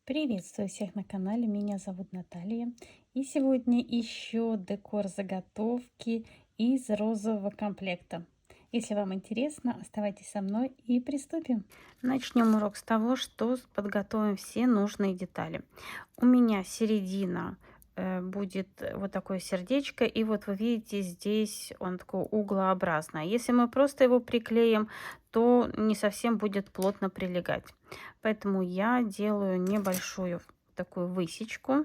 Приветствую всех на канале, меня зовут Наталья. И сегодня еще декор заготовки из розового комплекта. Если вам интересно, оставайтесь со мной и приступим. Начнем урок с того, что подготовим все нужные детали. У меня середина будет вот такое сердечко, и вот вы видите, здесь он такой углообразный. Если мы просто его приклеим, то не совсем будет плотно прилегать. Поэтому я делаю небольшую такую высечку.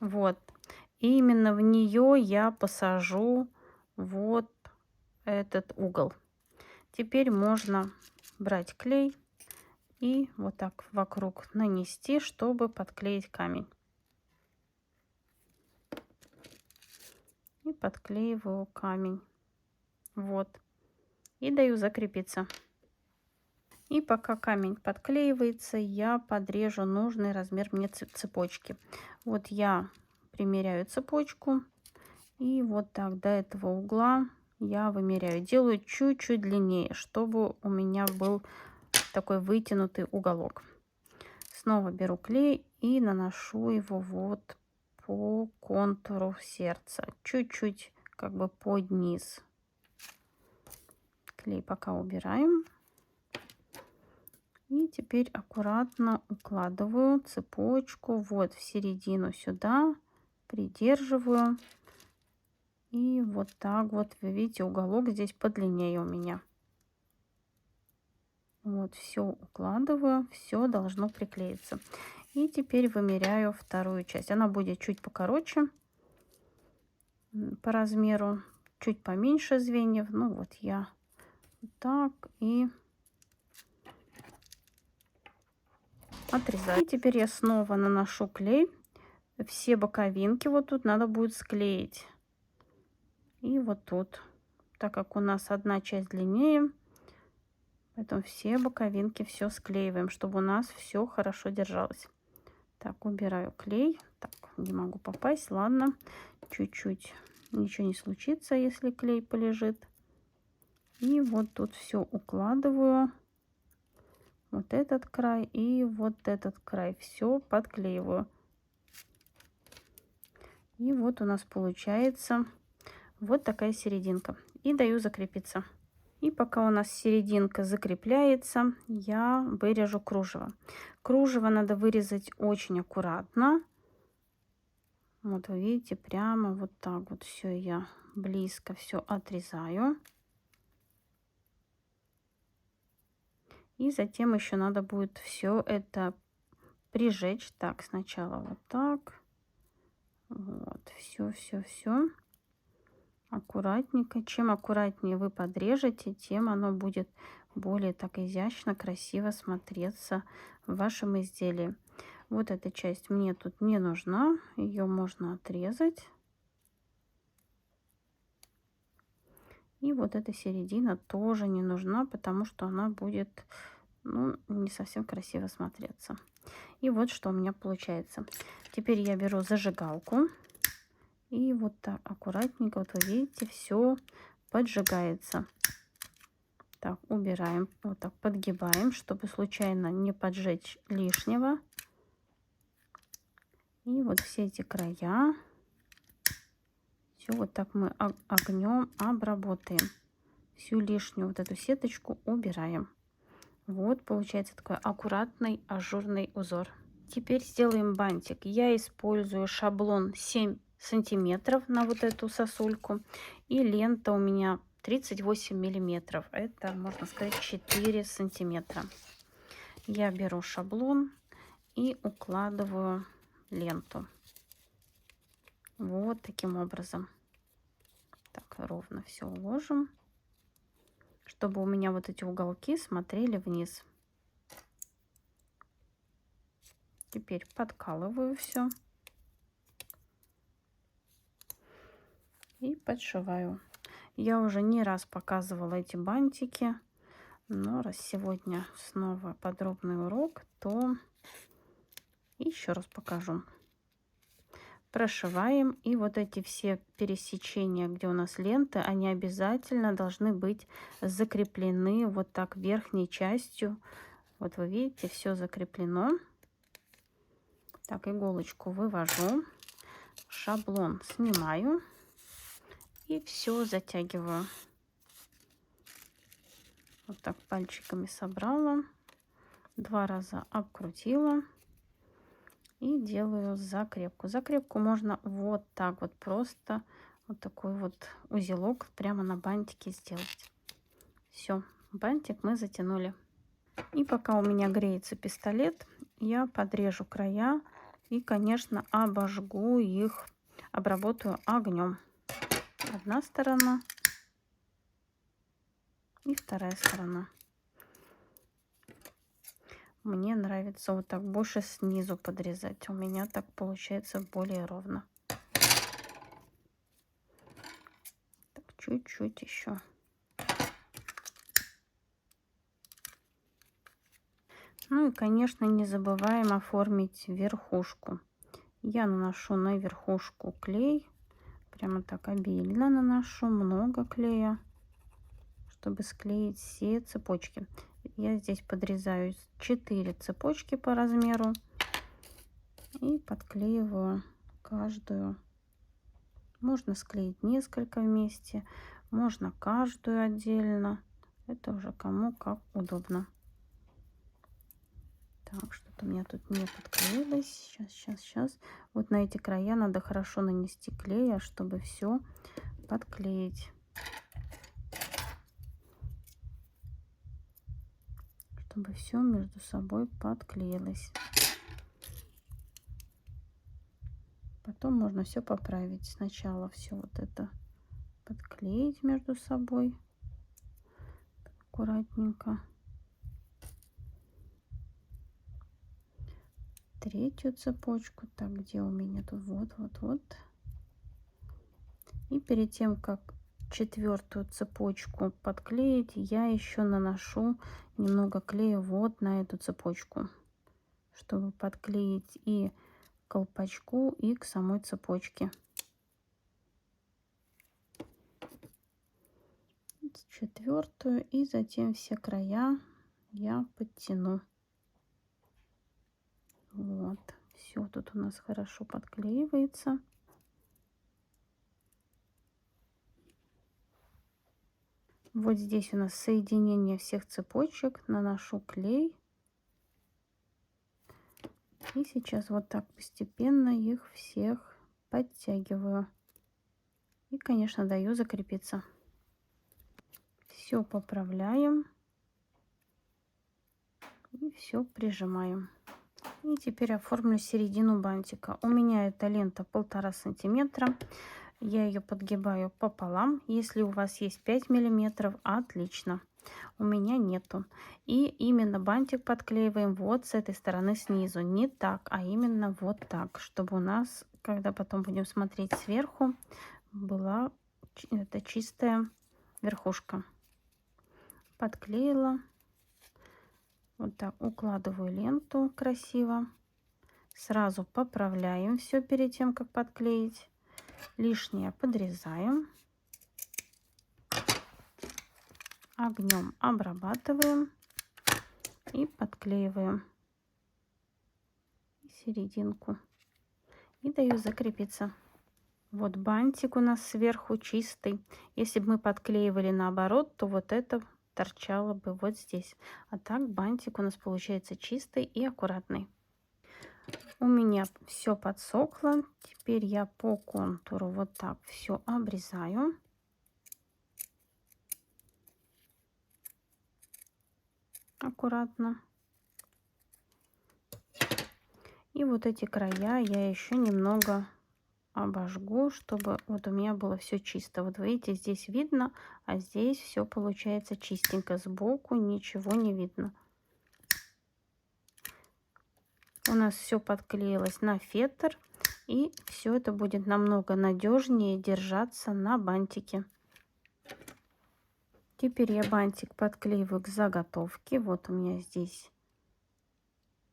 Вот. И именно в нее я посажу вот этот угол. Теперь можно брать клей и вот так вокруг нанести, чтобы подклеить камень. И подклеиваю камень. Вот. И даю закрепиться. И пока камень подклеивается, я подрежу нужный размер мне цепочки. Вот я примеряю цепочку. И вот так до этого угла я вымеряю. Делаю чуть-чуть длиннее, чтобы у меня был такой вытянутый уголок. Снова беру клей и наношу его вот по контуру сердца. Чуть-чуть как бы под низ. Клей пока убираем. И теперь аккуратно укладываю цепочку вот в середину сюда, придерживаю. И вот так вот, вы видите, уголок здесь подлиннее у меня. Вот, все укладываю, все должно приклеиться. И теперь вымеряю вторую часть. Она будет чуть покороче по размеру, чуть поменьше звеньев. Ну вот я вот так и отрезаю. И теперь я снова наношу клей. Все боковинки вот тут надо будет склеить. И вот тут, так как у нас одна часть длиннее, поэтому все боковинки все склеиваем, чтобы у нас все хорошо держалось. Так, убираю клей. Так, не могу попасть. Ладно, чуть-чуть. Ничего не случится, если клей полежит. И вот тут все укладываю. Вот этот край и вот этот край. Все подклеиваю. И вот у нас получается вот такая серединка. И даю закрепиться. И пока у нас серединка закрепляется, я вырежу кружево. Кружево надо вырезать очень аккуратно. Вот вы видите, прямо вот так вот все я близко все отрезаю. И затем еще надо будет все это прижечь. Так, сначала вот так. Вот, все. Аккуратненько. Чем аккуратнее вы подрежете, тем оно будет более так изящно, красиво смотреться в вашем изделии. Вот эта часть мне тут не нужна. Ее можно отрезать. И вот эта середина тоже не нужна, потому что она будет, ну, не совсем красиво смотреться. И вот что у меня получается. Теперь я беру зажигалку. И вот так аккуратненько, вот вы видите, все поджигается. Так, убираем, вот так подгибаем, чтобы случайно не поджечь лишнего. И вот все эти края, все вот так мы огнем обработаем. Всю лишнюю вот эту сеточку убираем. Вот получается такой аккуратный ажурный узор. Теперь сделаем бантик. Я использую шаблон 7 сантиметров на вот эту сосульку. И лента у меня 38 миллиметров. Это, можно сказать, 4 сантиметра. Я беру шаблон и укладываю ленту. Вот таким образом. Так, ровно все уложим, чтобы у меня вот эти уголки смотрели вниз. Теперь подкалываю все и подшиваю. Я уже не раз показывала эти бантики, но раз сегодня снова подробный урок, то еще раз покажу. прошиваем. И вот эти все пересечения, где у нас ленты, они обязательно должны быть закреплены вот так верхней частью. Вот вы видите, все закреплено. Так, иголочку вывожу, шаблон снимаю и все затягиваю. Вот так пальчиками собрала, 2 раза обкрутила и делаю закрепку. Закрепку можно вот так вот просто, вот такой вот узелок прямо на бантике сделать. Все, бантик мы затянули. И пока у меня греется пистолет, я подрежу края и, конечно, обожгу их, обработаю огнем. Одна сторона и вторая сторона. Мне нравится вот так больше снизу подрезать. У меня так получается более ровно. Так, чуть-чуть еще. Ну и, конечно, не забываем оформить верхушку. Я наношу на верхушку клей. Прямо так обильно наношу, много клея, чтобы склеить все цепочки. Я здесь подрезаю 4 цепочки по размеру и подклеиваю каждую. Можно склеить несколько вместе, можно каждую отдельно. Это уже кому как удобно. Так, что-то у меня тут не подклеилось. Сейчас. Вот на эти края надо хорошо нанести клея, чтобы все подклеить. Чтобы все между собой подклеилось. Потом можно все поправить. Сначала все вот это подклеить между собой. Аккуратненько. Третью цепочку. Так, где у меня тут? Вот. И перед тем, как 4-ю цепочку подклеить, я еще наношу немного клея вот на эту цепочку, чтобы подклеить и к колпачку, и к самой цепочке. 4-ю, и затем все края я подтяну. Вот, все тут у нас хорошо подклеивается. Вот здесь у нас соединение всех цепочек. Наношу клей. И сейчас вот так постепенно их всех подтягиваю. И, конечно, даю закрепиться. Все поправляем. И все прижимаем. И теперь оформлю середину бантика. У меня эта лента 1,5 сантиметра. Я ее подгибаю пополам. Если у вас есть 5 миллиметров, отлично. У меня нету. И именно бантик подклеиваем вот с этой стороны снизу. Не так, а именно вот так. Чтобы у нас, когда потом будем смотреть сверху, была это чистая верхушка. Подклеила. Вот так укладываю ленту красиво. Сразу поправляем все перед тем, как подклеить. Лишнее подрезаем. Огнем обрабатываем и подклеиваем серединку. И даю закрепиться. Вот бантик у нас сверху чистый. Если бы мы подклеивали наоборот, то вот это торчало бы вот здесь. А так бантик у нас получается чистый и аккуратный. У меня все подсохло. Теперь я по контуру вот так все обрезаю. Аккуратно. И вот эти края я еще немного обожгу, чтобы вот у меня было все чисто. Вот видите, здесь видно, а здесь все получается чистенько. Сбоку ничего не видно. У нас все подклеилось на фетр, и все это будет намного надежнее держаться на бантике. Теперь я бантик подклеиваю к заготовке. Вот у меня здесь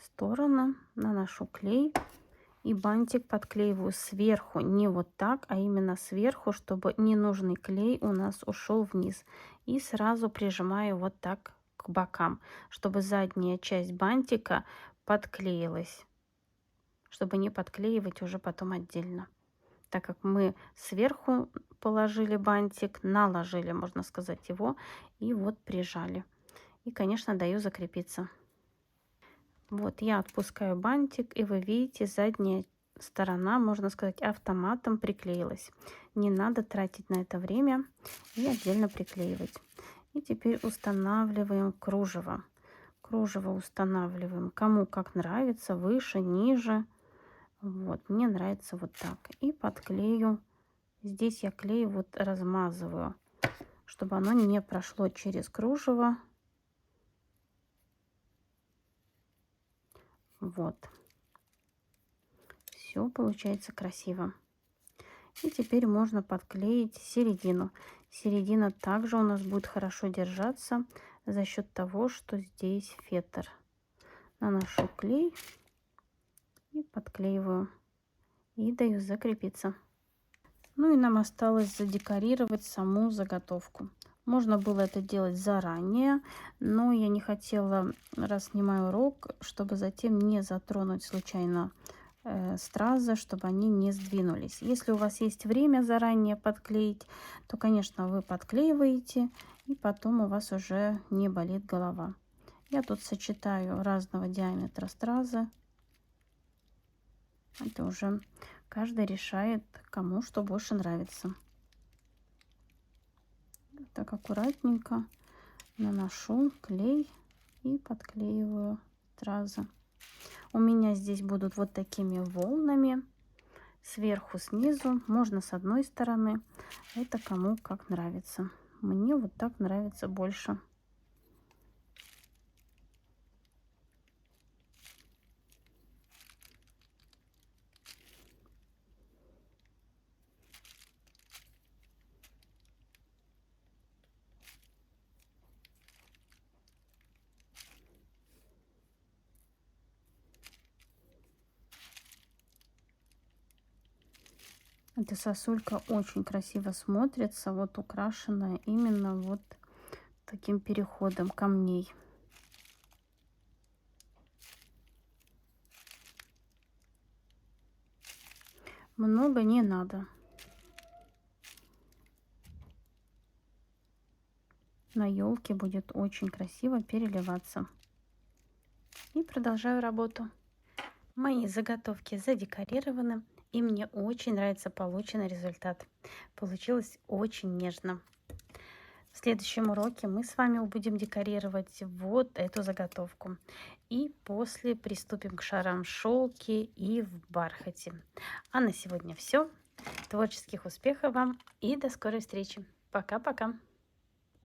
сторона, наношу клей И бантик подклеиваю сверху, не вот так, а именно сверху, чтобы ненужный клей у нас ушел вниз. И сразу прижимаю вот так к бокам, чтобы задняя часть бантика подклеилась, чтобы не подклеивать уже потом отдельно. Так как мы сверху положили бантик, наложили, можно сказать, его, и вот прижали. И, конечно, даю закрепиться. Вот я отпускаю бантик, и вы видите, задняя сторона, можно сказать, автоматом приклеилась. Не надо тратить на это время и отдельно приклеивать. И теперь устанавливаем кружево. Кружево устанавливаем кому как нравится, выше, ниже. Вот, мне нравится вот так. И подклею. Здесь я клей вот размазываю, чтобы оно не прошло через кружево. Вот. Все получается красиво. И теперь можно подклеить середину. Середина также у нас будет хорошо держаться за счет того, что здесь фетр. Наношу клей и подклеиваю. И даю закрепиться. Ну и нам осталось задекорировать саму заготовку. Можно было это делать заранее, но я не хотела, раз снимаю урок, чтобы затем не затронуть случайно стразы, чтобы они не сдвинулись. Если у вас есть время заранее подклеить, то, конечно, вы подклеиваете, и потом у вас уже не болит голова. Я тут сочетаю разного диаметра стразы. Это уже каждый решает, кому что больше нравится. Так аккуратненько наношу клей и подклеиваю стразы. У меня здесь будут вот такими волнами. Сверху, снизу. Можно с одной стороны. Это кому как нравится. Мне вот так нравится больше. Эта сосулька очень красиво смотрится, вот украшенная именно вот таким переходом камней. Много не надо. На елке будет очень красиво переливаться. И продолжаю работу. Мои заготовки задекорированы, и мне очень нравится полученный результат. Получилось очень нежно. В следующем уроке мы с вами будем декорировать вот эту заготовку. И после приступим к шарам в шелке и в бархате. А на сегодня все. Творческих успехов вам и до скорой встречи. Пока-пока.